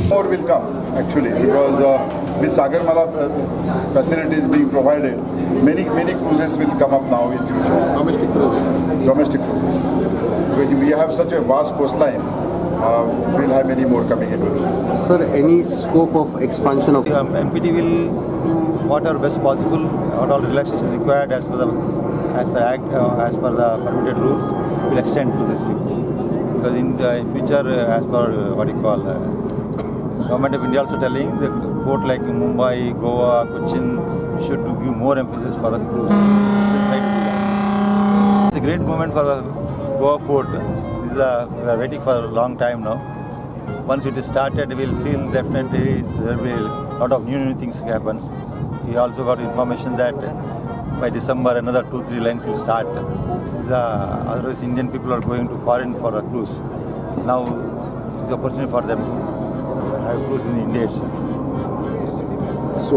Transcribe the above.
More will come actually because with Sagarmala facilities being provided, many cruises will come up now in future. Domestic cruises. Domestic cruises. We have such a vast coastline. We'll have many more coming in. Sir, any scope of expansion of MPT will do whatever best possible, what all relaxation required as per the permitted rules will extend to these people. Because in the future, as per what you call Government of India also telling the port like Mumbai, Goa, Cochin should give more emphasis for the cruise. We'll try to do that. It's a great moment for the Goa port. We are waiting for a long time now. Once it is started, we will feel definitely there will be a lot of new things happens. We also got information that by December another 2-3 lines will start. Otherwise Indian people are going to foreign for a cruise. Now it's an opportunity for them to have cruise in India itself.